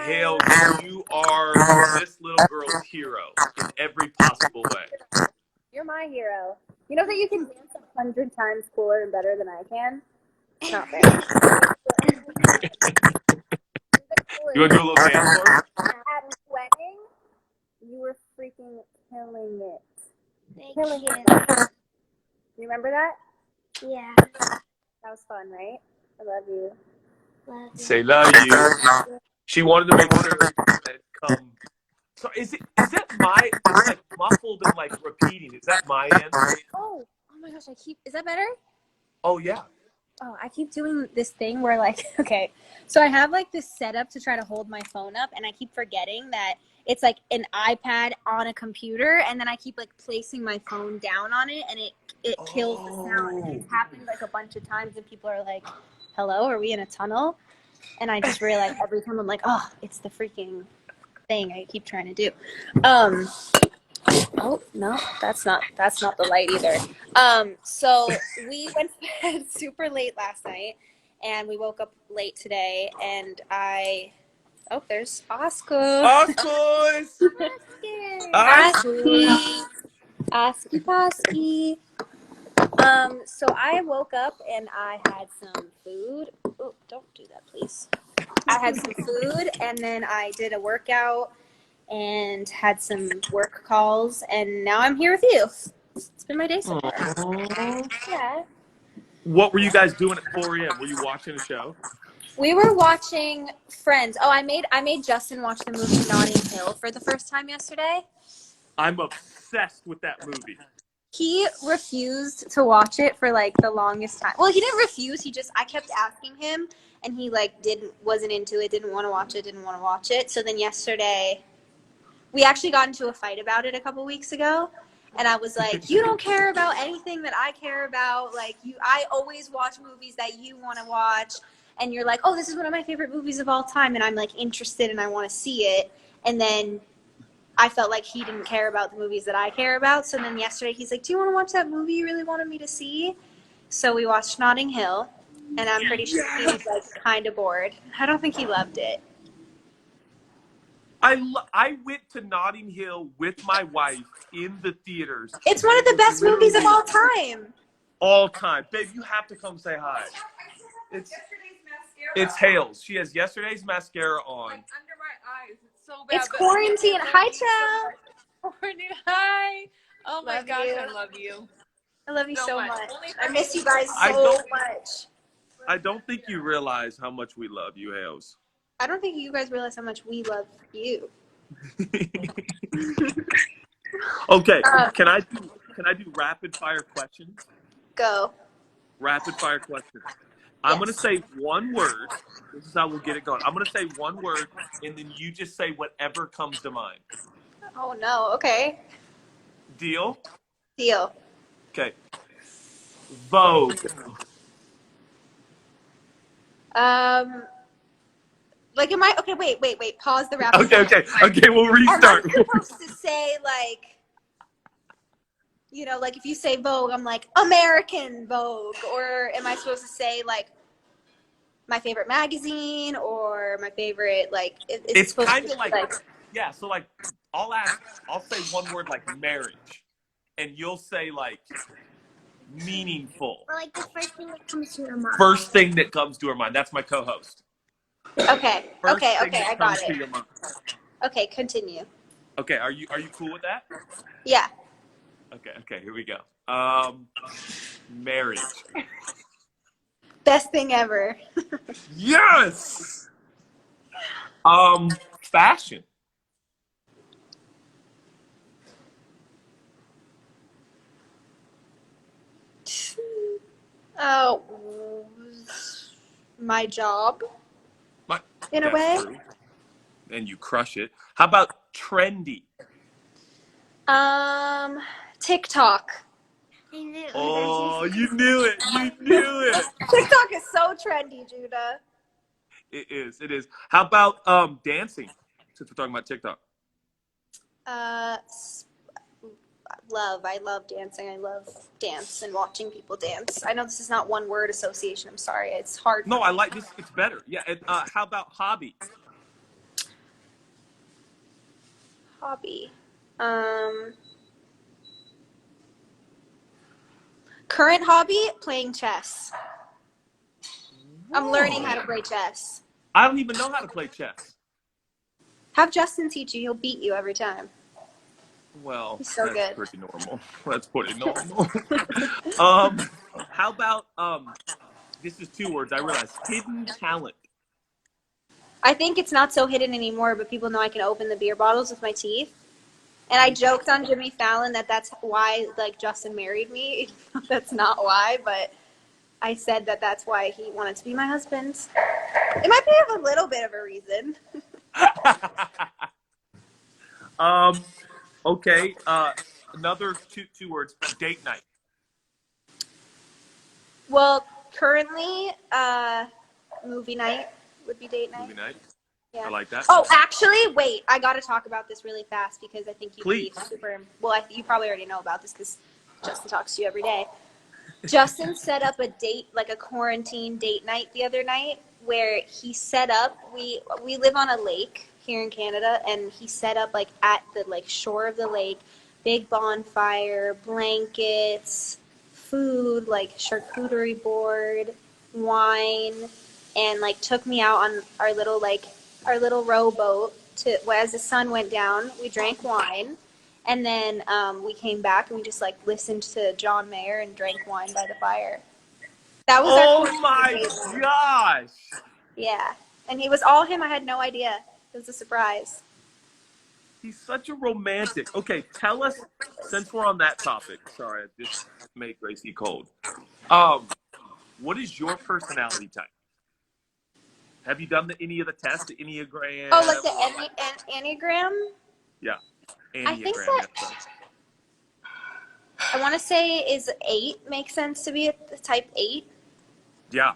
Hale, you are this little girl's hero in every possible way. You're my hero. You know that you can dance 100 times cooler and better than I can? It's not fair. You want to do a little dance for us? At wedding, you were freaking killing it. Killing it. You remember that? Yeah. That was fun, right? I love you. Love you. Say love you. She wanted to make sure that come. So is that my? It's like muffled and like repeating. Is that my end? Oh my gosh! Is that better? Oh yeah. Oh, I keep doing this thing where like, okay, so I have like this setup to try to hold my phone up, and I keep forgetting that it's like an iPad on a computer, and then I keep like placing my phone down on it, and it kills the sound. And it's happened like a bunch of times, and people are like, "Hello, are we in a tunnel?" And I just realize every time I'm like, "Oh, it's the freaking thing I keep trying to do." Oh no, that's not the light either. So we went to bed super late last night, and we woke up late today, and there's Oscar. Oscars. Oski Poski. So I woke up and I had some food. Oh, don't do that, please. I had some food, and then I did a workout and had some work calls, and now I'm here with you. It's been my day so far. Yeah. What were you guys doing at 4 a.m.? Were you watching a show? We were watching Friends. Oh, I made Justin watch the movie Notting Hill for the first time yesterday. I'm obsessed with that movie. He refused to watch it for like the longest time. Well, he didn't refuse. I kept asking him, and he like wasn't into it. Didn't want to watch it. So then yesterday, we actually got into a fight about it a couple weeks ago, and I was like, "You don't care about anything that I care about. Like I always watch movies that you want to watch." And you're like, "Oh, this is one of my favorite movies of all time," and I'm like interested and I want to see it. And then I felt like he didn't care about the movies that I care about. So then yesterday he's like, "Do you want to watch that movie you really wanted me to see?" So we watched Notting Hill, and I'm pretty sure he was like kind of bored. I don't think he loved it. I went to Notting Hill with my wife in the theaters. It's one of the best movies of all time. All time. Babe, you have to come say hi. It's Hale's. She has yesterday's mascara on. Like under my eyes. It's so bad. It's quarantine. Hi, Chow. Quarantine. Hi. Oh my Love gosh, you. I love you. I love you so much. Only I miss you guys I so don't- much. I don't think you realize how much we love you, Hales. I don't think you guys realize how much we love you. Okay, can I do rapid fire questions? Go. Rapid fire questions. I'm going to say one word. This is how we'll get it going. I'm going to say one word, and then you just say whatever comes to mind. Oh no. Okay. Deal? Deal. Okay. Vogue. Like, am I okay? Wait. Pause the rapid. Okay. We'll restart. Am I supposed to say like, like if you say Vogue, I'm like American Vogue, or am I supposed to say like my favorite magazine or my favorite like? It's kind of like yeah. So like, I'll say one word like marriage, and you'll say like meaningful. Or like the first thing that comes to your mind. First thing that comes to her mind. That's my co-host. Okay. First Okay. thing that I got comes to it. your mind. Okay. Continue. Okay. Are you cool with that? Yeah. Okay. Here we go. Marriage. Best thing ever. Yes. Fashion. Oh, my job. In a way. True. And you crush it. How about trendy? TikTok. I knew. Oh, you knew it. TikTok is so trendy, Judah. It is. How about dancing? Since we're talking about TikTok. I love dancing. I love dance and watching people dance. I know this is not one word association. I'm sorry. It's hard. No, I like this. It's better. Yeah. And, how about hobby? Hobby. Current hobby, playing chess. I'm learning how to play chess. I don't even know how to play chess. Have Justin teach you. He'll beat you every time. Well, He's so that's good. pretty normal. That's pretty normal. How about this is 2 words. I realize hidden talent. I think it's not so hidden anymore, but people know I can open the beer bottles with my teeth. And I joked on Jimmy Fallon that that's why, like, Justin married me. That's not why, but I said that that's why he wanted to be my husband. It might be a little bit of a reason. Okay. Another two words. Date night. Well, currently, movie night would be date night. Movie night. Yeah. I like that. Oh, actually, wait. I got to talk about this really fast because I think you'd Please. be super. Well, you probably already know about this because Justin talks to you every day. Justin set up a date, like a quarantine date night the other night, where he set up. We live on a lake here in Canada, and he set up like at the like shore of the lake, big bonfire, blankets, food, like charcuterie board, wine, and like took me out on our little rowboat to as the sun went down. We drank wine. And then we came back and we just like listened to John Mayer and drank wine by the fire. That was Oh my gosh! Yeah, and he was all him. I had no idea. It was a surprise. He's such a romantic. Okay, tell us, since we're on that topic. Sorry, I just made Gracie cold. What is your personality type? Have you done any of the tests, the Enneagram? Oh, like the Enneagram? Yeah. I think that I want to say is 8 makes sense to be a type 8. Yeah.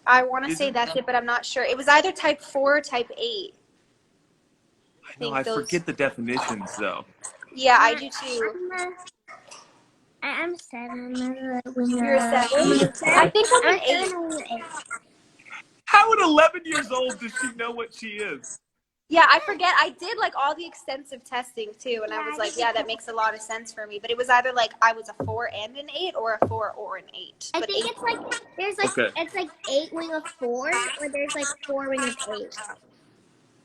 I want to say that's it, but I'm not sure. It was either type 4 or type 8. I forget the definitions though. Yeah, I do too. I'm 7. You're a 7? I think I'm an 8. How at 11 years old does she know what she is? Yeah, I forget. I did like all the extensive testing too, and I was like, yeah, that makes a lot of sense for me. But it was either like I was a 4 and an 8, or a 4 or an 8. I but think 8. it's like there's like it's like 8 wing of 4, or there's like 4 wing of 8.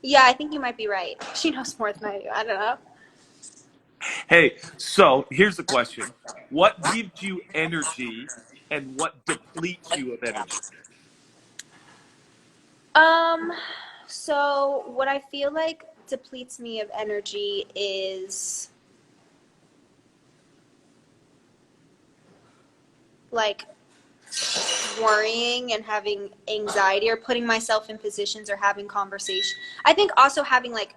Yeah, I think you might be right. She knows more than I do. I don't know. Hey, so here's the question: what gives you energy, and what depletes you of energy? So what I feel like depletes me of energy is like worrying and having anxiety or putting myself in positions or having conversation. I think also having like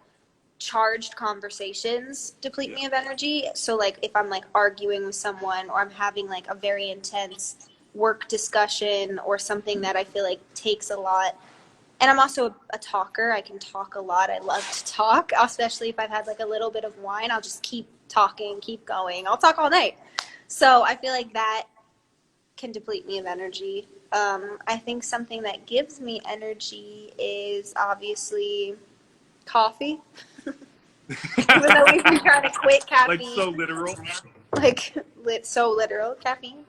charged conversations deplete me of energy. So like if I'm like arguing with someone or I'm having like a very intense work discussion or something that I feel like takes a lot. And I'm also a talker. I can talk a lot. I love to talk, especially if I've had like a little bit of wine. I'll just keep talking, keep going. I'll talk all night. So I feel like that can deplete me of energy. I think something that gives me energy is obviously coffee. Even though we've been trying to quit caffeine. Like so literal? Like so literal, caffeine.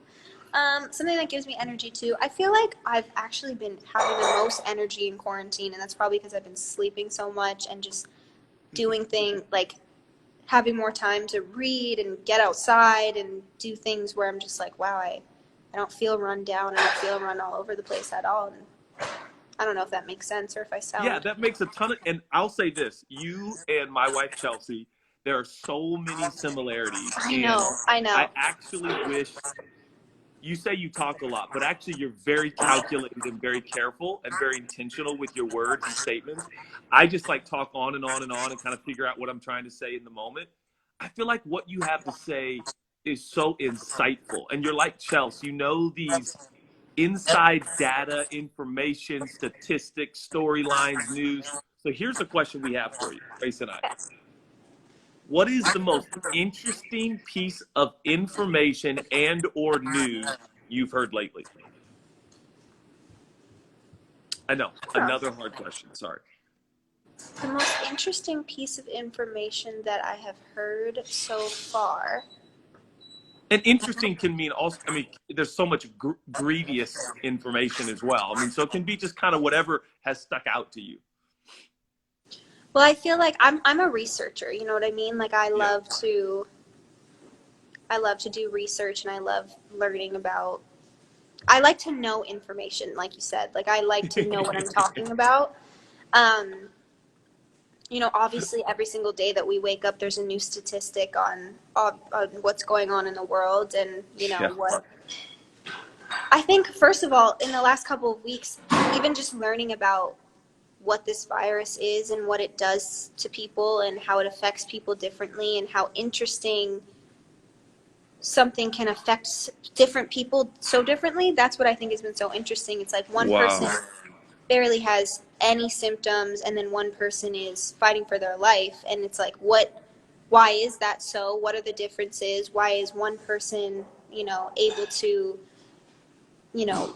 Something that gives me energy too. I feel like I've actually been having the most energy in quarantine, and that's probably because I've been sleeping so much and just doing things like having more time to read and get outside and do things where I'm just like, wow, I don't feel run down. I don't feel run all over the place at all. And I don't know if that makes sense or if I sound. Yeah, that makes a ton of. And I'll say this: you and my wife Chelsea, there are so many similarities. I know. I actually wish. You say you talk a lot, but actually you're very calculated and very careful and very intentional with your words and statements. I just like talk on and on and on and kind of figure out what I'm trying to say in the moment. I feel like what you have to say is so insightful. And you're like Chelsea, you know these inside data, information, statistics, storylines, news. So here's a question we have for you, Grace and I. What is the most interesting piece of information and or news you've heard lately? I know, another hard question, sorry. The most interesting piece of information that I have heard so far. And interesting can mean also, I mean, there's so much grievous information as well. I mean, so it can be just kind of whatever has stuck out to you. Well, I feel like I'm a researcher, you know what I mean? Like I love to do research, and I love learning about, I like to know information, like you said. Like I like to know what I'm talking about. You know, obviously every single day that we wake up, there's a new statistic on what's going on in the world, and you know what. I think first of all, in the last couple of weeks, even just learning about what this virus is and what it does to people and how it affects people differently and how interesting something can affect different people so differently. That's what I think has been so interesting. It's like one person barely has any symptoms, and then one person is fighting for their life, and it's like, why is that so? What are the differences? Why is one person, you know, able to, you know,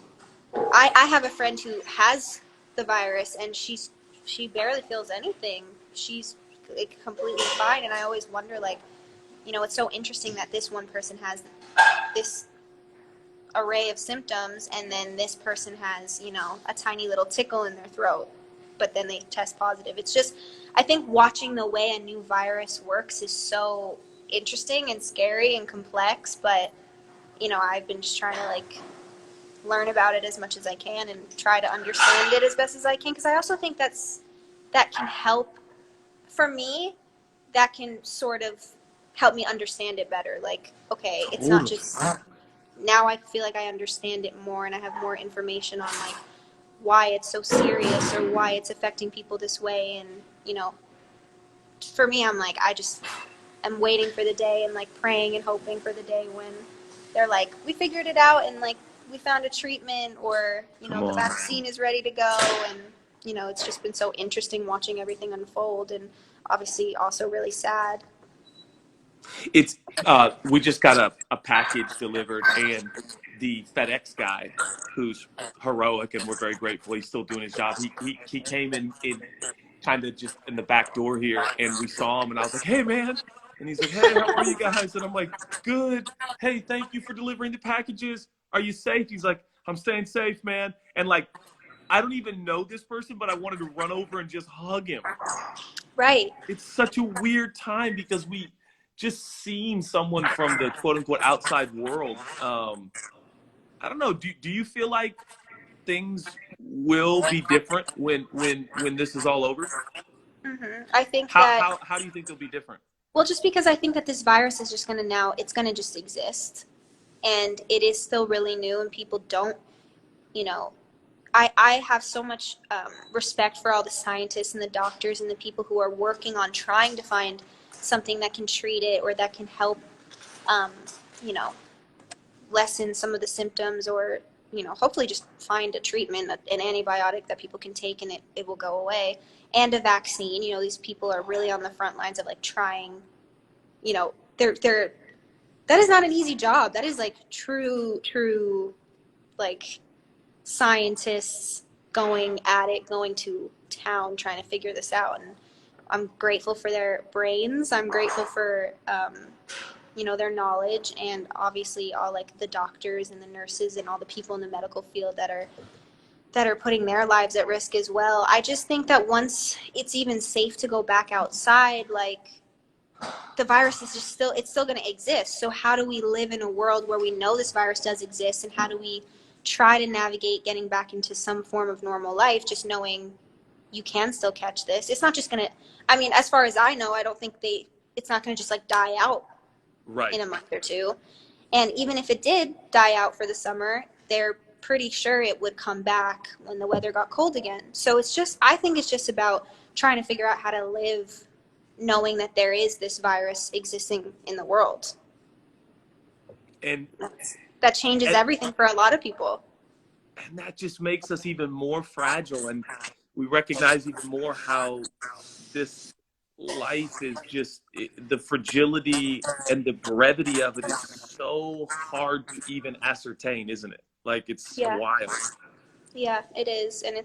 I have a friend who has the virus, and she barely feels anything. She's like completely fine, and I always wonder, like, you know, it's so interesting that this one person has this array of symptoms, and then this person has, you know, a tiny little tickle in their throat, but then they test positive. It's just, I think watching the way a new virus works is so interesting and scary and complex, but, you know, I've been just trying to, like, learn about it as much as I can and try to understand it as best as I can, because I also think that can help, for me, that can sort of help me understand it better. Like, okay, it's not just, now I feel like I understand it more, and I have more information on, like, why it's so serious or why it's affecting people this way. And, you know, for me, I'm like, I'm waiting for the day and, like, praying and hoping for the day when they're like, we figured it out, and, like, we found a treatment, or, you know, the vaccine is ready to go. And, you know, it's just been so interesting watching everything unfold, and obviously also really sad. It's we just got a package delivered, and the FedEx guy, who's heroic, and we're very grateful he's still doing his job. He came in kind of just in the back door here, and we saw him, and I was like, hey man, and he's like, hey, how are you guys? And I'm like, good. Hey, thank you for delivering the packages. Are you safe? He's like, I'm staying safe, man. And, like, I don't even know this person, but I wanted to run over and just hug him. Right. It's such a weird time because we just seen someone from the quote unquote outside world. I don't know. Do you feel like things will be different when this is all over? Mm-hmm. I think how do you think they'll be different? Well, just because I think that this virus is just going to it's going to just exist, and it is still really new, and people don't, you know, I have so much respect for all the scientists and the doctors and the people who are working on trying to find something that can treat it or that can help, you know, lessen some of the symptoms, or, you know, hopefully just find a treatment, an antibiotic that people can take, and it will go away, and a vaccine. You know, these people are really on the front lines of, like, trying, you know, they're that is not an easy job. That is, like, true, like, scientists going at it, going to town, trying to figure this out. And I'm grateful for their brains. I'm grateful for, you know, their knowledge, and obviously all, like, the doctors and the nurses and all the people in the medical field that are putting their lives at risk as well. I just think that once it's even safe to go back outside, like, the virus is just it's still going to exist. So how do we live in a world where we know this virus does exist, and how do we try to navigate getting back into some form of normal life, just knowing you can still catch this? It's not just going to, I mean, as far as I know, I don't think it's not going to just, like, die out in a month or two. And even if it did die out for the summer, they're pretty sure it would come back when the weather got cold again. So I think it's just about trying to figure out how to live knowing that there is this virus existing in the world. And that changes everything for a lot of people. And that just makes us even more fragile, and we recognize even more how this life is just, the fragility and the brevity of it is so hard to even ascertain, isn't it? Like, it's wild. Yeah, it is. And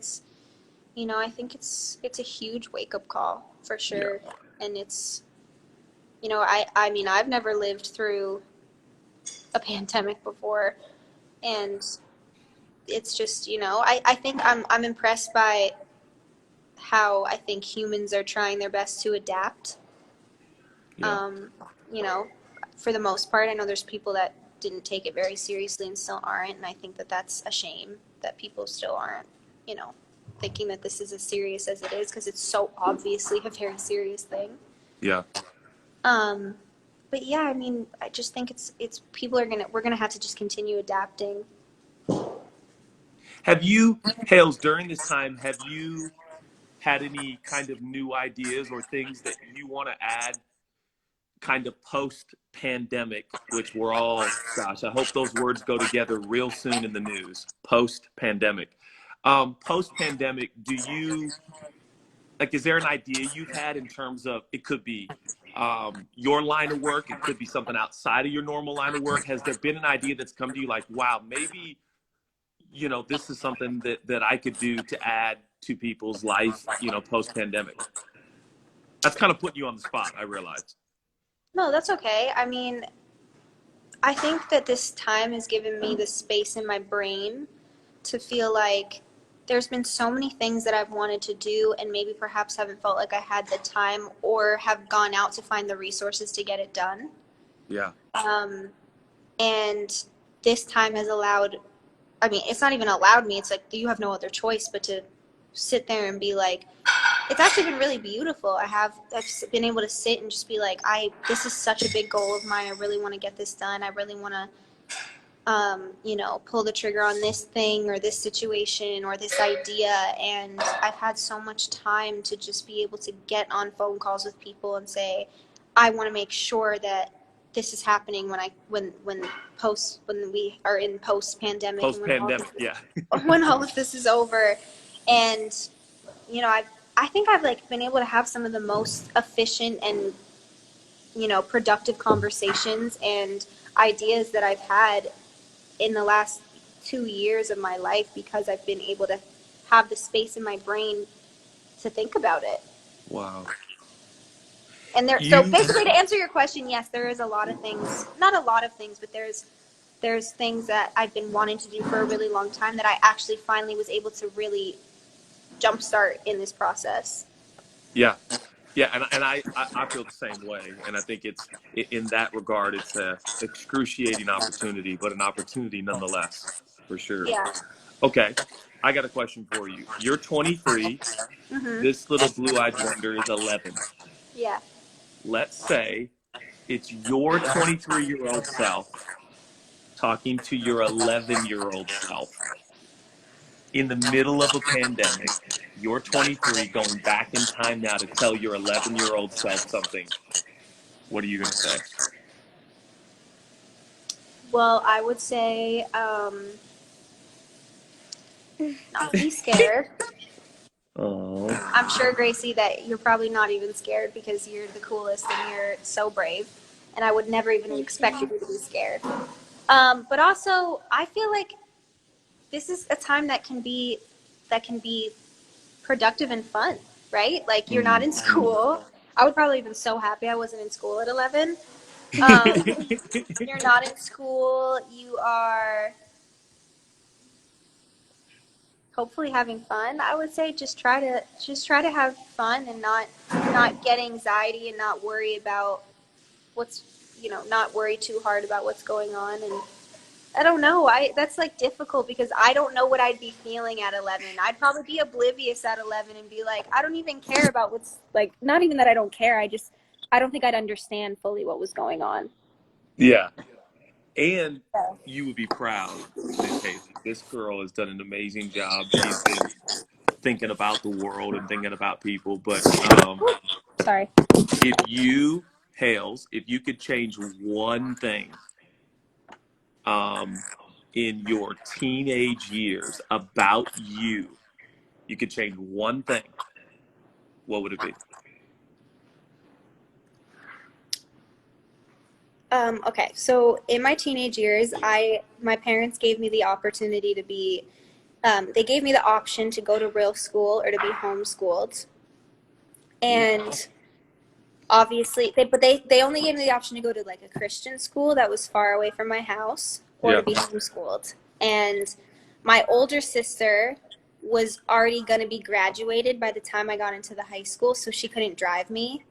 you know, I think it's a huge wake-up call for Yeah. sure. And it's, you know, I mean, I've never lived through a pandemic before, and it's just, you know, I think I'm impressed by how I think humans are trying their best to adapt. Yeah. Um, you know, for the most part, I know there's people that didn't take it very seriously and still aren't, and I think that that's a shame that people still aren't, you know, thinking that this is as serious as it is, because it's so obviously a very serious thing. Yeah. Um, but yeah, I mean, I just think it's people are we're gonna have to just continue adapting. Have you, Hales, during this time, have you had any kind of new ideas or things that you want to add kind of post pandemic, which we're all, gosh, I hope those words go together real soon in the news, post pandemic. Post pandemic, do you, like, is there an idea you've had in terms of, it could be your line of work, it could be something outside of your normal line of work? Has there been an idea that's come to you like, wow, maybe, you know, this is something that I could do to add to people's life, you know, post pandemic? That's kind of putting you on the spot, I realize. No, that's okay. I mean, I think that this time has given me the space in my brain to feel like there's been so many things that I've wanted to do and maybe perhaps haven't felt like I had the time or have gone out to find the resources to get it done. Yeah. Um, and this time has allowed, I mean, it's not even allowed me, it's like you have no other choice but to sit there and be like, it's actually been really beautiful. I've been able to sit and just be like, this is such a big goal of mine. I really want to get this done. I really want to you know, pull the trigger on this thing or this situation or this idea. And I've had so much time to just be able to get on phone calls with people and say, I want to make sure that this is happening when we are in post pandemic and Post pandemic. Yeah. when all of this is over. And, you know, I think I've like been able to have some of the most efficient and, you know, productive conversations and ideas that I've had in the last 2 years of my life because I've been able to have the space in my brain to think about it. Wow. And so You, basically to answer your question, yes, there is a lot of things, not a lot of things, but there's things that I've been wanting to do for a really long time that I actually finally was able to really jumpstart in this process. yeah. Yeah. And I feel the same way. And I think it's, in that regard, it's a excruciating opportunity, but an opportunity nonetheless, for sure. Yeah. Okay. I got a question for you. You're 23. Mhm. This little blue-eyed wonder is 11. Yeah. Let's say it's your 23-year-old self talking to your 11-year-old self in the middle of a pandemic. You're 23, going back in time now to tell your 11-year-old self something. What are you going to say? Well, I would say not be scared. Oh. I'm sure, Gracie, that you're probably not even scared because you're the coolest and you're so brave. And I would never even expect you to be scared. But also, I feel like this is a time that can be productive and fun, right? Like you're not in school. I would probably have been so happy I wasn't in school at 11. You're not in school. You are hopefully having fun. I would say just try to have fun and not get anxiety and not worry about what's, you know, not worry too hard about what's going on. And I don't know, I that's like difficult because I don't know what I'd be feeling at 11. I'd probably be oblivious at 11 and be like, I don't even care about what's, like, not even that I don't care, I don't think I'd understand fully what was going on. Yeah. And you would be proud, Miss Haley. This girl has done an amazing job. She's been thinking about the world and thinking about people. But Sorry. if you, Hales, if you could change one thing in your teenage years about you, you could change one thing, what would it be? Okay, so in my teenage years, my parents gave me the opportunity to be they gave me the option to go to real school or to be homeschooled. And obviously, they only gave me the option to go to like a Christian school that was far away from my house or to be homeschooled. And my older sister was already going to be graduated by the time I got into the high school, so she couldn't drive me.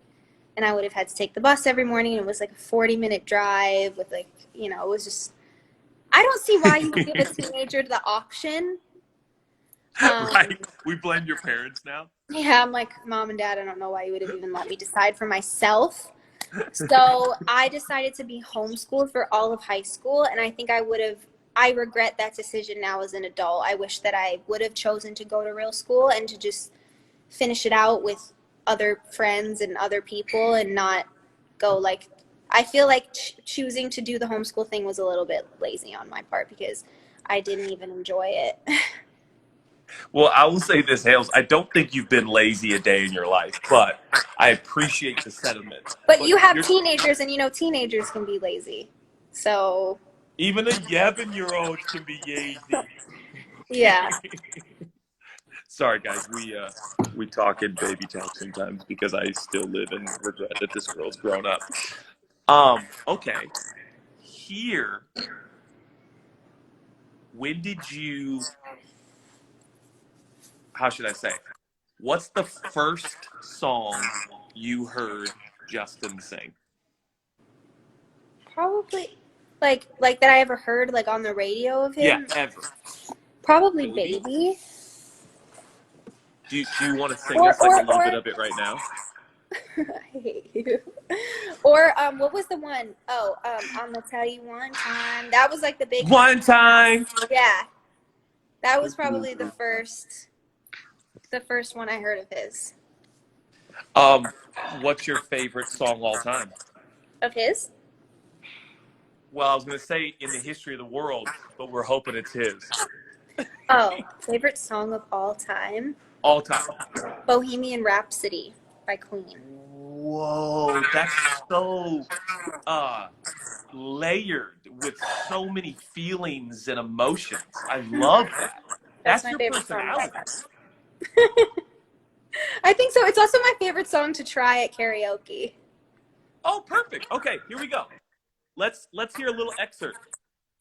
And I would have had to take the bus every morning. And it was like a 40-minute drive with like, you know, it was just, I don't see why you would give a teenager the option. Right. We blame your parents now. Yeah, I'm like, Mom and Dad, I don't know why you would have even let me decide for myself. So I decided to be homeschooled for all of high school, and I think I regret that decision now as an adult. I wish that I would have chosen to go to real school and to just finish it out with other friends and other people and not go like, I feel like choosing to do the homeschool thing was a little bit lazy on my part because I didn't even enjoy it. Well, I will say this, Hales. I don't think you've been lazy a day in your life, but I appreciate the sentiment. But you have teenagers, and you know teenagers can be lazy. So even a 11-year-old can be lazy. Yeah. Sorry, guys. We talk in baby talk sometimes because I still live in regret that this girl's grown up. Okay. Here, when did you? How should I say? What's the first song you heard Justin sing? Probably like that I ever heard like on the radio of him. Yeah, ever. Probably Baby. Do you want to sing us like a little bit of it right now? I hate you. Or what was the one? Oh, I'm gonna tell you one time. That was like the big one time. Yeah, that was probably the first one I heard of his. What's your favorite song all time? Of his? Well, I was gonna say in the history of the world, but we're hoping it's his. Oh, favorite song of all time? All time. Bohemian Rhapsody by Queen. Whoa, that's so layered with so many feelings and emotions. I love that. That's my your favorite personality. Song. I think so. It's also my favorite song to try at karaoke. Oh, perfect. Okay, here we go. Let's hear a little excerpt.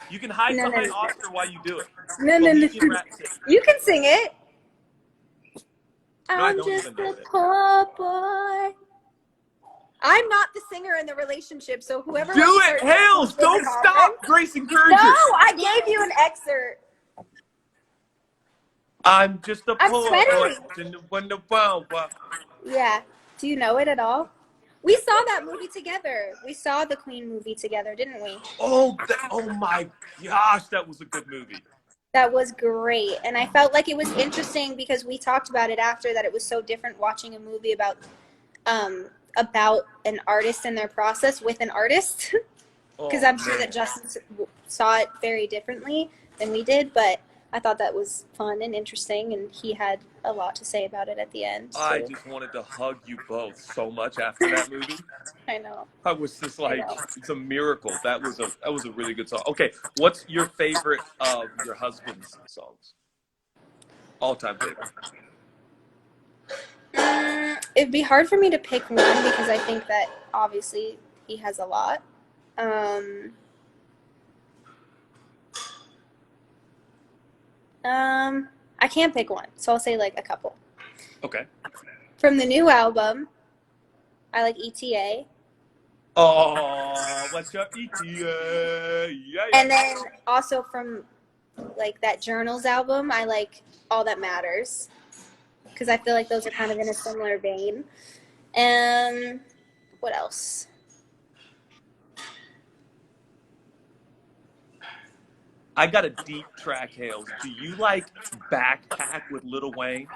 You can hide behind Oscar while you do it. No. You can sing it. I'm just a poor boy. I'm not the singer in the relationship, so whoever do it, Hales! Don't stop, Grace encourages. No, I gave you an excerpt. I'm just a poor boy. Yeah. Do you know it at all? We saw that movie together. We saw the Queen movie together, didn't we? Oh my gosh, that was a good movie. That was great. And I felt like it was interesting because we talked about it after, that it was so different watching a movie about an artist and their process with an artist. Because I'm sure that Justin saw it very differently than we did, but I thought that was fun and interesting, and he had a lot to say about it at the end. So. I just wanted to hug you both so much after that movie. I know. I was just like, it's a miracle. That was a really good song. Okay, what's your favorite of your husband's songs? All-time favorite. It'd be hard for me to pick one because I think that obviously he has a lot. I can't pick one, so I'll say like a couple. Okay. From the new album, I like ETA. Oh, what's your ETA? Yeah. And then also from like that Journals album, I like All That Matters, because I feel like those are kind of in a similar vein. And what else? I got a deep track, Hales. Do you like Backpack with Lil Wayne?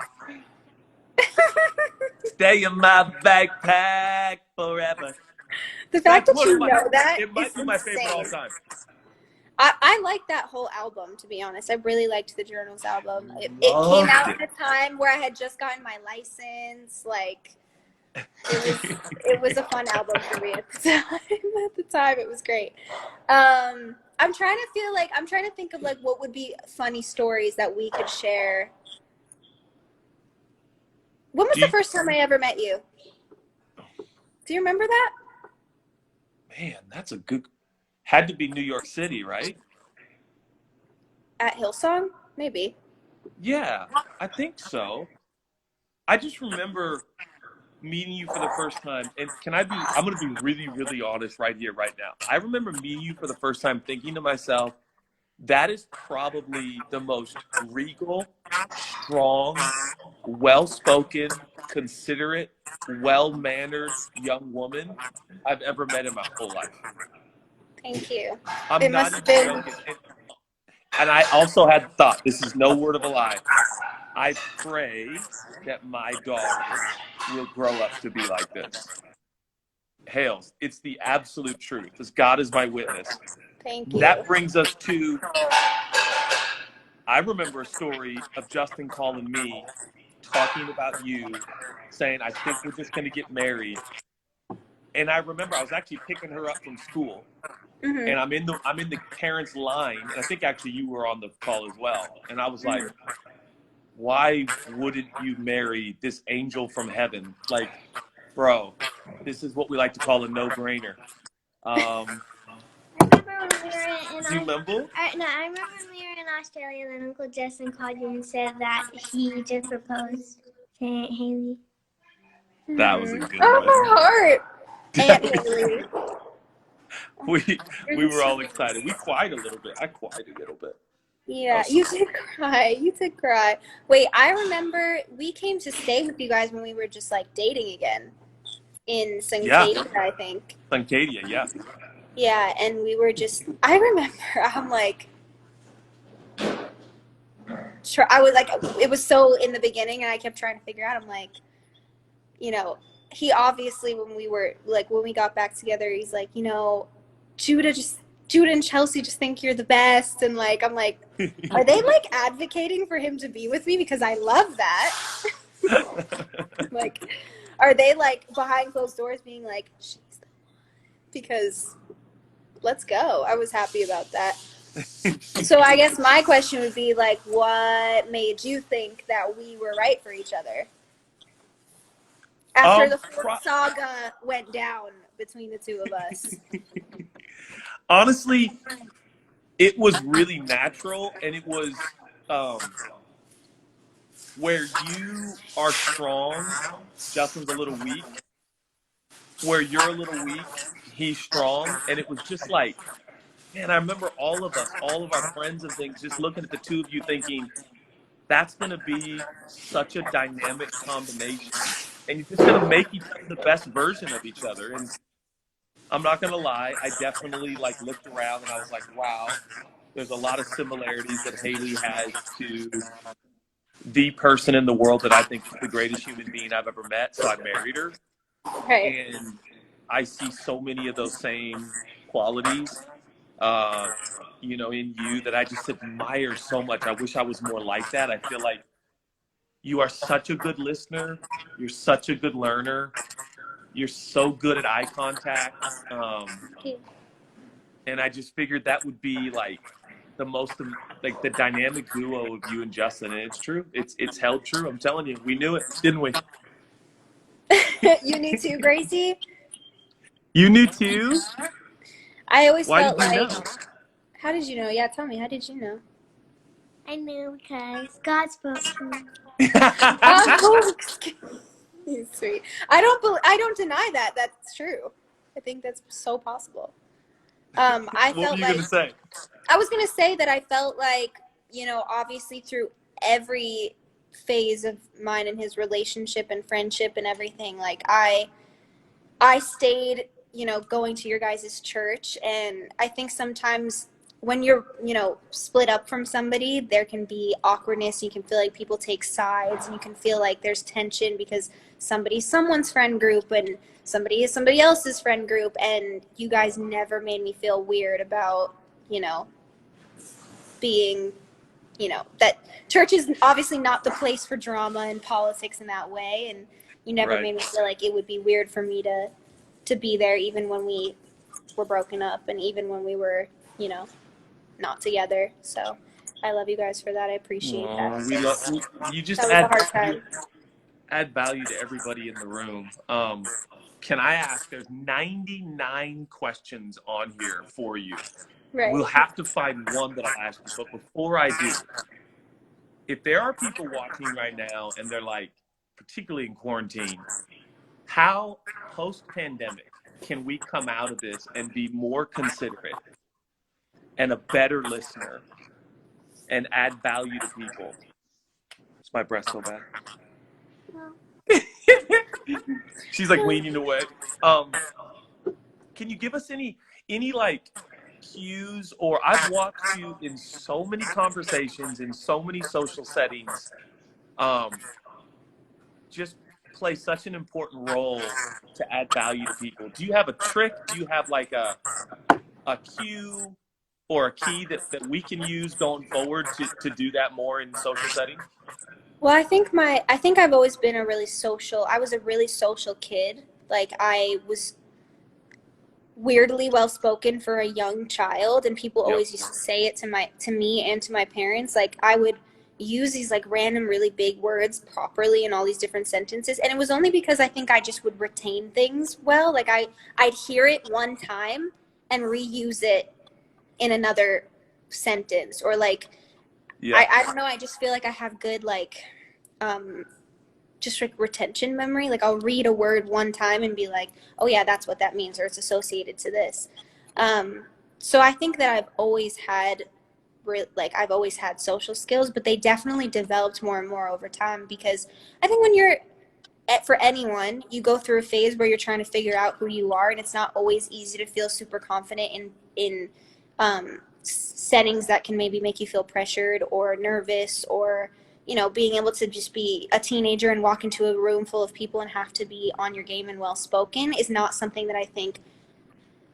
Stay in my backpack forever. The fact that you know that it might be my favorite all time. I like that whole album, to be honest. I really liked the Journals album. It came out at a time where I had just gotten my license. Like, it was a fun album for me at the time. It was great. I'm trying to think of like what would be funny stories that we could share. When was the first time I ever met you? Do you remember that? Man, that's a good. Had to be New York City, right? At Hillsong? Maybe. Yeah, I think so. I just remember meeting you for the first time, and I'm going to be really, really honest right here, right now. I remember meeting you for the first time thinking to myself, that is probably the most regal, strong, well-spoken, considerate, well-mannered young woman I've ever met in my whole life. Thank you. I'm It not must have even been. joking. And I also had thought, this is no word of a lie, I pray that my daughter will grow up to be like this. Hales, it's the absolute truth, as God is my witness. Thank you. That brings us to, I remember a story of Justin calling me, talking about you, saying, I think we're just going to get married. And I remember I was actually picking her up from school, Mm-hmm. and I'm in the parents' line, and I think actually you were on the call as well. And I was like, why wouldn't you marry this angel from heaven? Like, bro, this is what we like to call a no-brainer. I remember when we were in Do you remember? I remember when we were in Australia, then Uncle Justin called you and said that he just proposed to Aunt Hailey. That was a good Oh, one. my heart. Aunt Hailey. We were all excited. We cried a little bit. I cried a little bit. Yeah, you did cry. You did cry. Wait, I remember we came to stay with you guys when we were just like dating again in Suncadia, I think. Suncadia, yeah. Yeah, and we were just, I remember, I'm like, I was like, it was so in the beginning and I kept trying to figure out, I'm like, you know, he obviously, when we got back together, he's like, you know, Judah and Chelsea just think you're the best. And like, I'm like, are they like advocating for him to be with me? Because I love that. Like, are they like behind closed doors being like, she's the one? Because let's go. I was happy about that. So I guess my question would be like, what made you think that we were right for each other? After the fourth saga went down between the two of us. Honestly, it was really natural, and it was where you are strong, Justin's a little weak. Where you're a little weak, he's strong. And it was just like, man, I remember all of our friends and things, just looking at the two of you thinking, that's going to be such a dynamic combination. And you're just going to make each other the best version of each other. And I'm not going to lie, I definitely like looked around and I was like, wow, there's a lot of similarities that Hailey has to the person in the world that I think is the greatest human being I've ever met. So I married her. Right. And I see so many of those same qualities, you know, in you that I just admire so much. I wish I was more like that. I feel like you are such a good listener. You're such a good learner. You're so good at eye contact. And I just figured that would be like the most, like the dynamic duo of you and Justin. And it's true. It's held true. I'm telling you, we knew it, didn't we? You knew too, Gracie? You knew too? I always felt Why did you like, know? How did you know? Yeah, tell me, how did you know? I knew because God spoke to me. Oh, sweet. I don't deny that. That's true. I think that's so possible. What were you gonna say? I was gonna say that I felt like, you know, obviously through every phase of mine and his relationship and friendship and everything, like I stayed, you know, going to your guys' church, and I think sometimes when you're, you know, split up from somebody, there can be awkwardness. You can feel like people take sides, and you can feel like there's tension because somebody's someone's friend group and somebody is somebody else's friend group, and you guys never made me feel weird about, you know, being, you know, that church is obviously not the place for drama and politics in that way, and you never made me feel like it would be weird for me to be there even when we were broken up and even when we were, you know, not together. So I love you guys for that. I appreciate that. We love you. Just That was a hard time. add value to everybody in the room. Can I ask? There's 99 questions on here for you. Right. We'll have to find one that I'll ask you. But before I do, if there are people watching right now and they're like, particularly in quarantine, how post-pandemic can we come out of this and be more considerate and a better listener and add value to people? Is my breath so bad? She's like leaning away. Can you give us any like cues? Or I've watched you in so many conversations in so many social settings just play such an important role to add value to people. Do you have a trick? Do you have like a cue or a key that we can use going forward to do that more in social settings? Well, I think I've always been I was a really social kid. Like, I was weirdly well spoken for a young child, and people always used to say it to me and to my parents. Like, I would use these like random really big words properly in all these different sentences, and it was only because I think I just would retain things well. Like, I'd hear it one time and reuse it in another sentence, or like I don't know, I just feel like I have good like just like retention memory. Like, I'll read a word one time and be like, oh yeah, that's what that means, or it's associated to this. So I think that I've always had social skills, but they definitely developed more and more over time, because I think when you're for anyone, you go through a phase where you're trying to figure out who you are, and it's not always easy to feel super confident in settings that can maybe make you feel pressured or nervous, or being able to just be a teenager and walk into a room full of people and have to be on your game and well spoken is not something that I think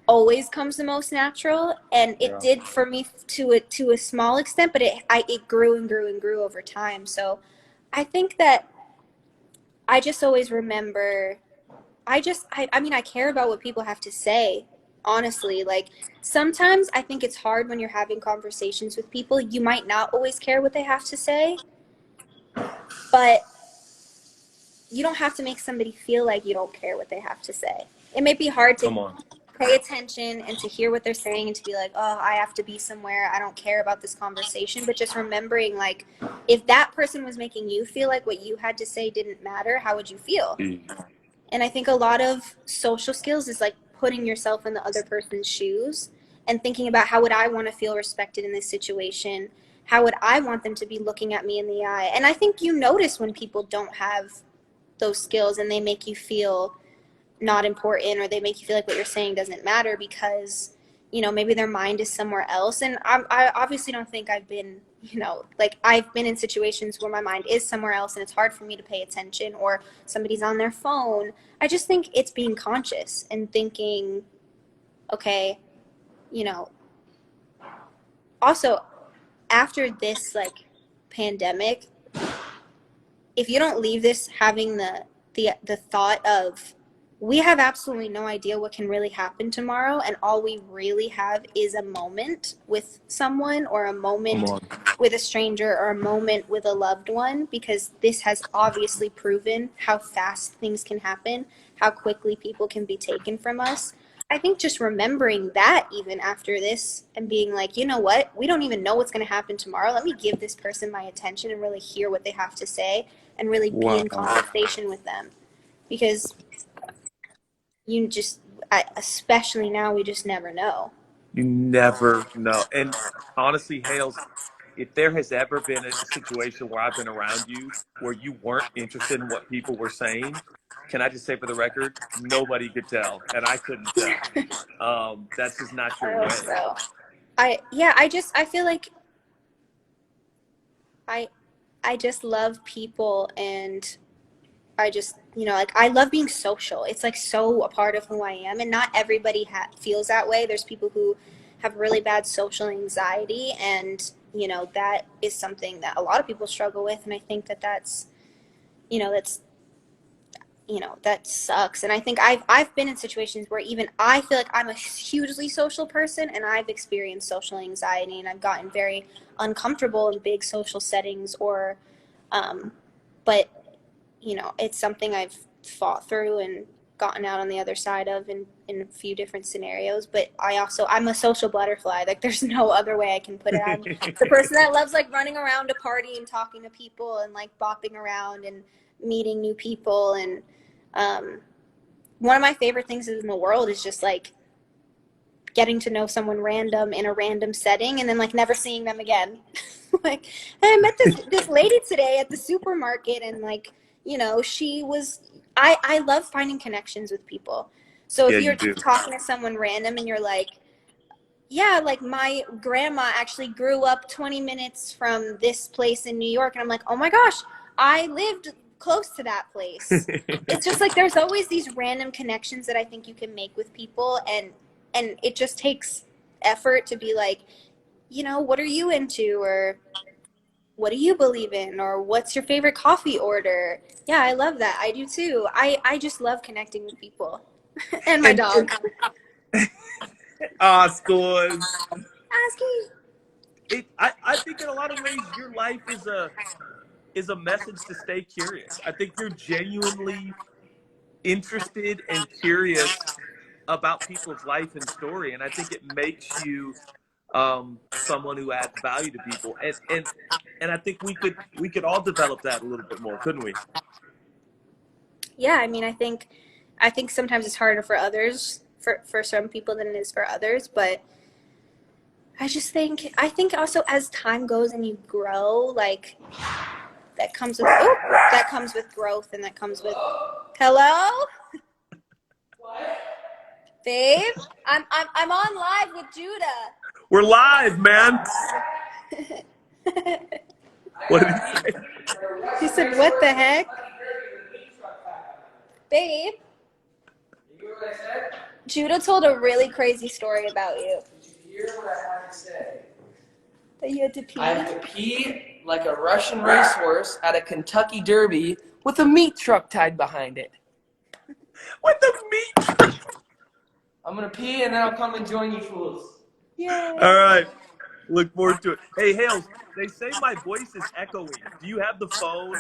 always comes the most natural. And it did for me to a small extent, but it grew and grew and grew over time. So I think that I just always remember, I mean, I care about what people have to say, honestly. Like, sometimes I think it's hard when you're having conversations with people. You might not always care what they have to say, but you don't have to make somebody feel like you don't care what they have to say. It may be hard to pay attention and to hear what they're saying and to be like, oh, I have to be somewhere, I don't care about this conversation. But just remembering, like, if that person was making you feel like what you had to say didn't matter, how would you feel? And I think a lot of social skills is like putting yourself in the other person's shoes and thinking about, how would I want to feel respected in this situation? How would I want them to be looking at me in the eye? And I think you notice when people don't have those skills and they make you feel not important, or they make you feel like what you're saying doesn't matter because, maybe their mind is somewhere else. And I obviously don't think I've been, like, I've been in situations where my mind is somewhere else and it's hard for me to pay attention, or somebody's on their phone. I just think it's being conscious and thinking, okay, also after this like pandemic, if you don't leave this having the thought of, we have absolutely no idea what can really happen tomorrow, and all we really have is a moment with someone, or a moment with a stranger, or a moment with a loved one, because this has obviously proven how fast things can happen, how quickly people can be taken from us. I think just remembering that even after this, and being like, you know what, we don't even know what's going to happen tomorrow. Let me give this person my attention and really hear what they have to say and really be in conversation with them. Because especially now, we just never know. You never know. And honestly, Hales, if there has ever been a situation where I've been around you where you weren't interested in what people were saying, can I just say for the record, nobody could tell, and I couldn't tell. That's just not your way. So I feel like I just love people, and I just, like, I love being social. It's like so a part of who I am, and not everybody feels that way. There's people who have really bad social anxiety, and that is something that a lot of people struggle with. And I think that's that sucks. And I think I've been in situations where even I feel like I'm a hugely social person, and I've experienced social anxiety, and I've gotten very uncomfortable in big social settings, or but it's something I've fought through and gotten out on the other side of in a few different scenarios. But I'm a social butterfly. Like, there's no other way I can put it. I'm the person that loves like running around a party and talking to people and like bopping around and meeting new people. And one of my favorite things in the world is just like getting to know someone random in a random setting and then like never seeing them again. Like, hey, I met this lady today at the supermarket, and like, she was, I love finding connections with people. So if Yeah, you're you do. talking to someone random and you're like, yeah, like my grandma actually grew up 20 minutes from this place in New York. And I'm like, oh my gosh, I lived close to that place. It's just like there's always these random connections that I think you can make with people. And it just takes effort to be like, what are you into? Or what do you believe in? Or what's your favorite coffee order? Yeah, I love that. I do too. I just love connecting with people. And my dog. Scores. Asking. I think in a lot of ways your life is a message to stay curious. I think you're genuinely interested and curious about people's life and story, and I think it makes you someone who adds value to people. And I think we could all develop that a little bit more, couldn't we? Yeah, I mean, I think sometimes it's harder for others, for some people, than it is for others. But I think also as time goes and you grow, like that comes with growth, and that comes with hello, babe. I'm on live with Judah. We're live, man. What did he say? He said, "What the heck, babe?" Judah told a really crazy story about you. Did you hear what I had to say? That you had to pee. I have to pee like a Russian racehorse at a Kentucky Derby with a meat truck tied behind it. With the meat truck. I'm gonna pee and then I'll come and join you fools. Yeah. All right. Look forward to it. Hey, Hales, they say my voice is echoing. Do you have the phone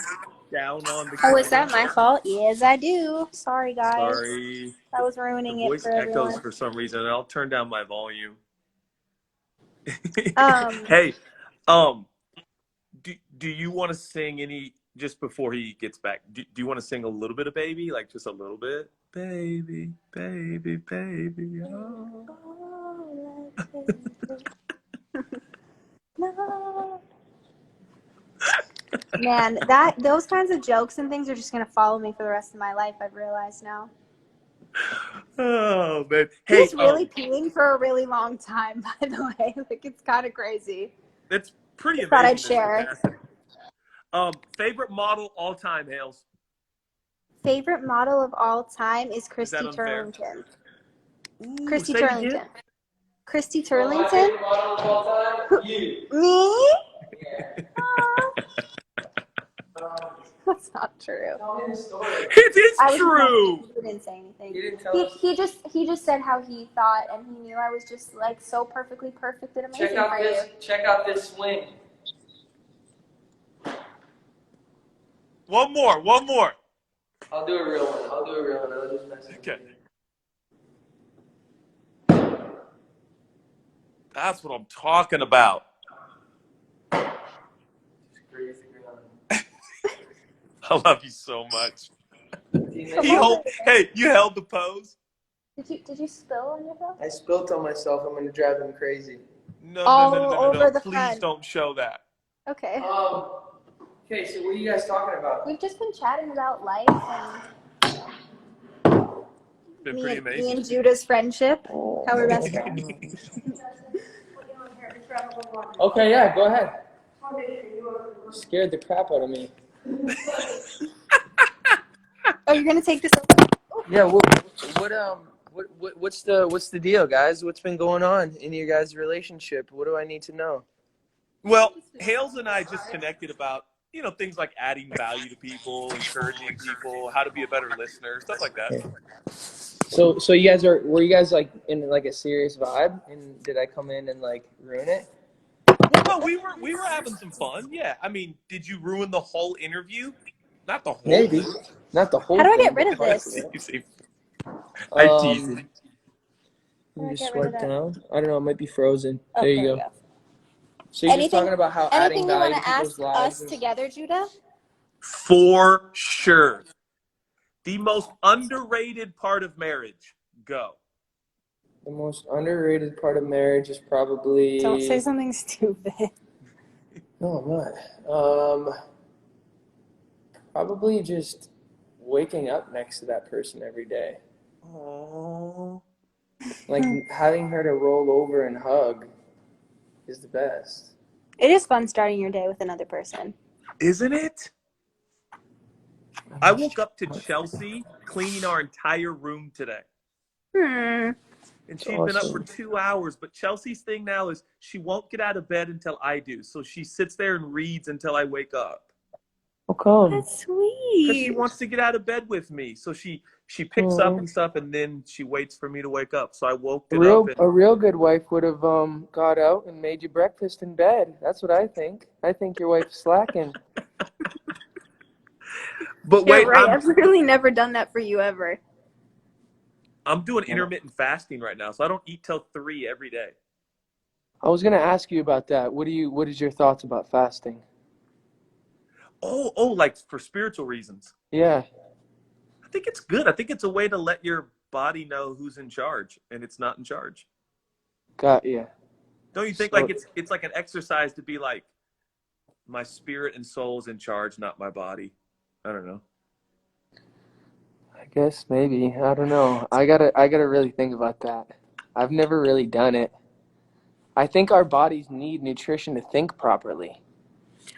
down on the Oh, is that camera? my fault? Yes, I do. Sorry, guys. Sorry. I was The ruining it voice for echoes everyone. for some reason, and I'll turn down my volume. Um, Hey, do you want to sing any, just before he gets back, do you want to sing a little bit of Baby? Like just a little bit? Baby, baby, baby. Oh. No. Man, those kinds of jokes and things are just gonna follow me for the rest of my life. I've realized now. Oh man. Hey, He's really peeing for a really long time, by the way. Like, it's kind of crazy. that's pretty Thought amazing. I'd share. Favorite model all time, Hales? Favorite model of all time is Is Christy that unfair? Turlington. Ooh, Christy say it Turlington. again? Christy My Turlington? favorite model of all time? You. Me? Yeah. Aw. That's not true. Tell me the story. It is I was true. He didn't say anything. You didn't tell us. He just said how he thought, and he knew I was just like so perfectly perfect and amazing for you. Check out this swing. One more. I'll do a real one. I'll just mess with Okay. you. That's what I'm talking about. Just graze the ground. I love you so much. Teammate. Hey, you held the pose? Did you spill on yourself? I spilt on myself. I'm gonna drive him crazy. No. Over the Please front. don't show that. Okay. Okay, so what are you guys talking about? We've just been chatting about life and Been pretty amazing. me and Judah's friendship. How we're best friends. Okay, yeah, go ahead. You scared the crap out of me. Oh, you're gonna take this over? Yeah, what's the deal, guys? What's been going on in your guys' relationship? What do I need to know? Well, Hales and I just connected about things like adding value to people, encouraging people, how to be a better listener, stuff like that. So you guys were you guys like in like a serious vibe, and did I come in and like ruin it? Well, no, we were having some fun. Yeah, I mean, did you ruin the whole interview? Not the whole Maybe. thing. Not the whole How do I thing. get rid of but this? I tease you. Let me just Get rid of swipe that. down. I don't know, it might be frozen. Oh, there you go. So you're just talking about how adding Anything you value want to to people's ask lives us is together, Judah? For sure. The most underrated part of marriage. Go. the most underrated part of marriage is probably. Don't say something stupid. No, I'm not. Probably just waking up next to that person every day. Aww. Like having her to roll over and hug is the best. It is fun starting your day with another person. Isn't it? I woke up to Chelsea cleaning our entire room today. And she'd been up for 2 hours, but Chelsea's thing now is she won't get out of bed until I do. So she sits there and reads until I wake up. How come? That's sweet. Because she wants to get out of bed with me. So she picks up and stuff, and then she waits for me to wake up. So I woke it up. A real good wife would have got out and made you breakfast in bed. That's what I think. I think your wife's slacking. But Yeah, wait, right. I've really never done that for you ever. I'm doing intermittent fasting right now, so I don't eat till 3 every day. I was gonna ask you about that. What is your thoughts about fasting? Oh, like for spiritual reasons. Yeah. I think it's good. I think it's a way to let your body know who's in charge, and it's not in charge. Got you. Don't you think like it's like an exercise to be like, my spirit and soul's in charge, not my body? I don't know. I guess maybe. I don't know. I gotta really think about that. I've never really done it. I think our bodies need nutrition to think properly.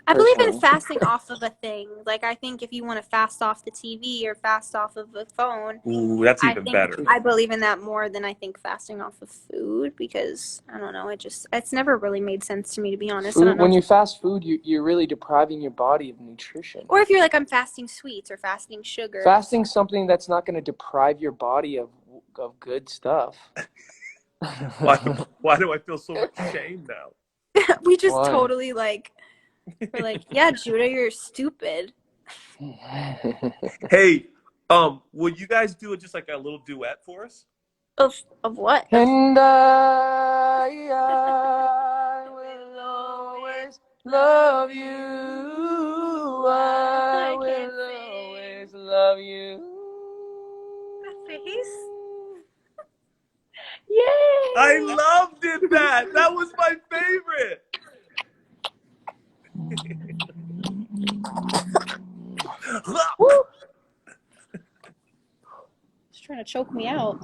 I believe in personally. fasting off of a thing. Like, I think if you want to fast off the TV or fast off of a phone, Ooh, that's even better. I believe in that more than I think fasting off of food, because I don't know, it's never really made sense to me, to be honest. I don't know. When you fast food, you're really depriving your body of nutrition. Or if you're like, I'm fasting sweets or fasting sugar. Fasting something that's not going to deprive your body of good stuff. Why do I feel so much shame now? We just totally like, we're like, yeah, Judah, you're stupid. Hey, will you guys do just like a little duet for us? Of what? And I will always love you. I will always love you. Face? Yay! I loved it. That was my favorite. Just trying to choke me out.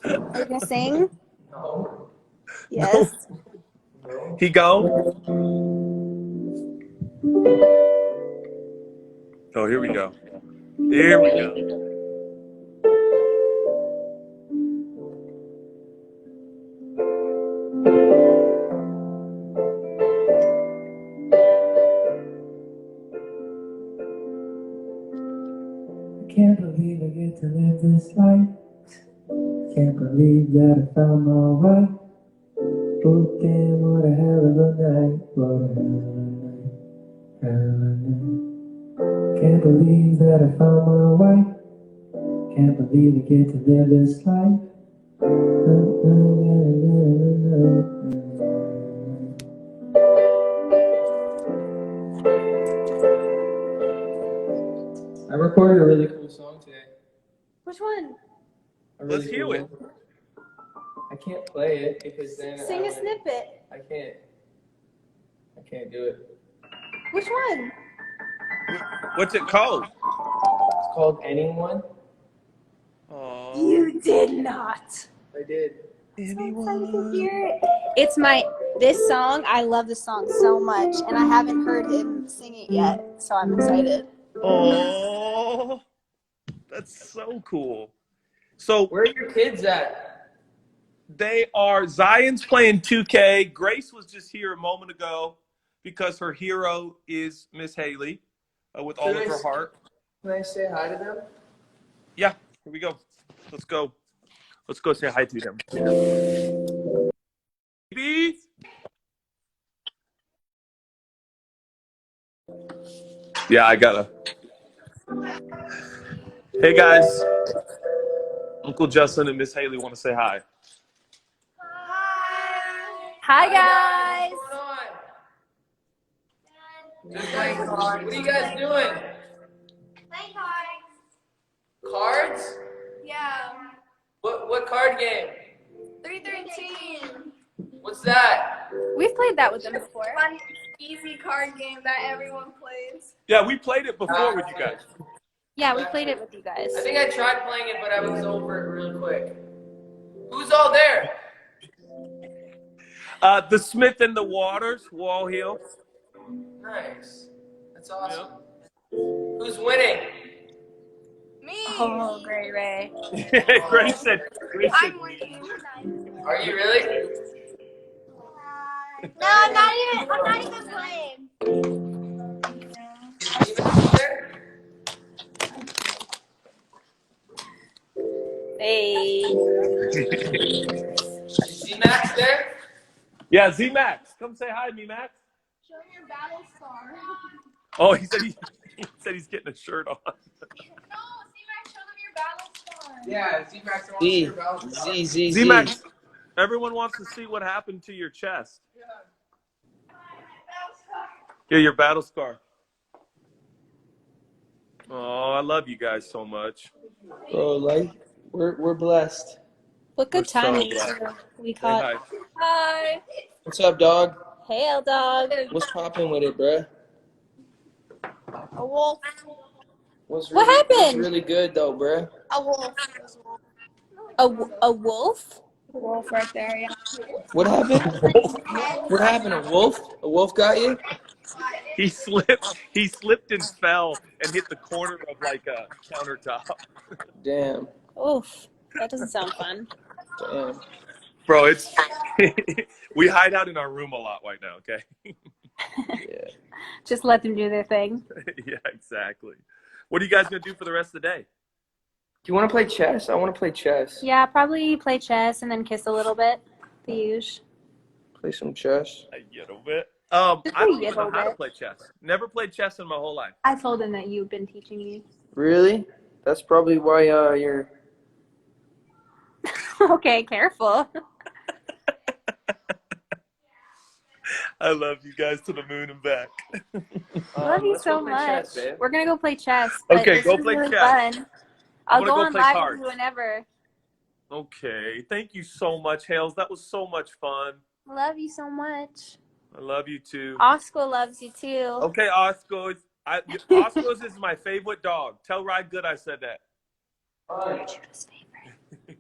Are you gonna sing? No. Yes. No. He go. Oh, here we go. Here we go. Can't believe I get to live this life. Can't believe that I found my wife. Oh damn, what a hell of a night. What a hell of a night. Hell of a night. Can't believe that I found my wife. Can't believe I get to live this life. I recorded a really cool song today. Which one? Let's hear it. I can't play it because then Sing a snippet. I can't do it. Which one? What's it called? It's called Anyone. Aww. You did not. I did. Anyone? It's this song. I love this song so much, and I haven't heard him sing it yet, so I'm excited. Oh, that's so cool. So Where are your kids at? they are. Zion's playing 2K. Grace was just here a moment ago. because her hero is Miss Hailey with all of her heart. Can I say hi to them? Yeah, here we go. Let's go. Let's go say hi to them. Babies. Yeah, I gotta. Hey guys, Uncle Justin and Miss Hailey want to say hi. Hi guys. What's going on? Just playing cards. What are you guys doing? Play cards. Cards? Yeah. What card game? 313. What's that? We've played that with them before. Fun, easy card game that everyone plays. Yeah, we played it before with you guys. Yeah, we played it with you guys. I think I tried playing it, but I was over it real quick. Who's all there? The Smith and the Waters, Wall Hill. Nice. That's awesome. Who's winning? Me. Oh, Gray Ray. Grace said. I'm winning. Are you really? No, I'm not even playing. Steven's there? Hey. Is Z-Max there? Yeah, Z Max, come say hi to me, Max. Show me your battle star. Oh, he said he's getting a shirt on. No, C-Max, show them your battle star. Yeah, Z-Max wants your battle star. Z Max, everyone wants to see what happened to your chest. Yeah, your battle scar. Oh, I love you guys so much. Bro, like, we're blessed. What good We're so timing glad. we Say caught. hi. Hi. What's up, dog? Hail, dog. What's poppin' with it, bruh? A wolf. What happened? What's really good, though, bruh? A wolf. A wolf? A wolf right there, yeah. What happened? What happened? A wolf? A wolf got you? He slipped and fell and hit the corner of like a countertop. Damn. Oof. That doesn't sound fun. Damn. Bro, it's we hide out in our room a lot right now, okay? Yeah. Just let them do their thing. Yeah, exactly. What are you guys gonna do for the rest of the day? Do you want to play chess? I want to play chess. Yeah, probably play chess and then kiss a little bit. The usual. Play some chess. A little bit. I don't even know little how to bit. play chess. Never played chess in my whole life. I told him that you've been teaching me. Really? That's probably why you're... Okay, careful. I love you guys to the moon and back. Love you let's so go play much. chess, babe. We're gonna go play chess. But Okay, this go is play really chess. Fun. I'll wanna go go on play live cards. with you whenever. Okay, thank you so much, Hales. That was so much fun. Love you so much. I love you too. Oscar loves you too. Okay, Oscars. Oscars is my favorite dog. Tell Ride Good I said that.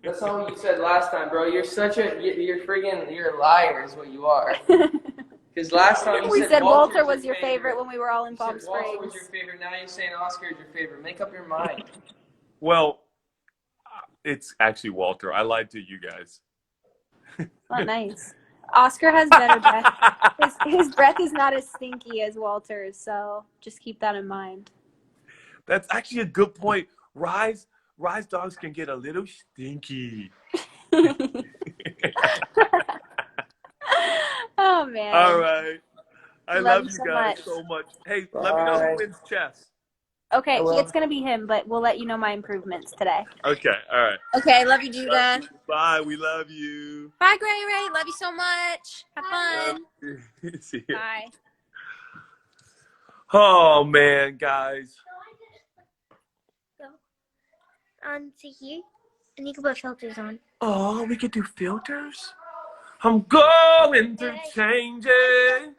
That's not what you said last time, bro. You're such a... You're a liar is what you are. Because last time you We said Walter's Walter was your favorite when we were all in You Palm said Walter was Springs. your favorite. Now you're saying Oscar is your favorite. Make up your mind. Well, it's actually Walter. I lied to you guys. Not nice. Oscar has better breath. His breath is not as stinky as Walter's, so just keep that in mind. That's actually a good point. Rise dogs can get a little stinky. Oh man. All right. I love you so guys much. so much. Hey, let me know who wins chess. Okay, Hello. it's gonna be him, but we'll let you know my improvements today. Okay, all right. Okay, love you, Judah. Bye. We love you. Bye, Gray Ray. Love you so much. Have fun. Love you. See ya. Bye. Oh man, guys. On to here, and you can put filters on. Oh, we could do filters? I'm going through changes.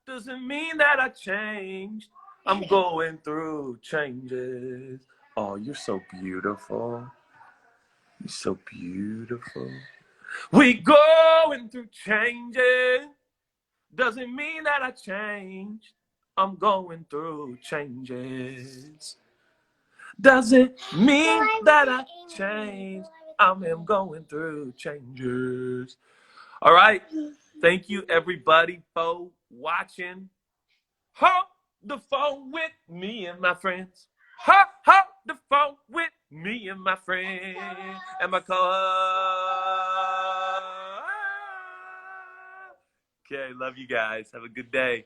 Doesn't mean that I changed. I'm going through changes. Oh, you're so beautiful. You're so beautiful. We going through changes. Doesn't mean that I changed. I'm going through changes. Doesn't mean that I changed. I am going through changes. All right. Thank you, everybody, for watching. Hold the phone with me and my friends. Hold the phone with me and my friends. And my car. Okay, love you guys. Have a good day.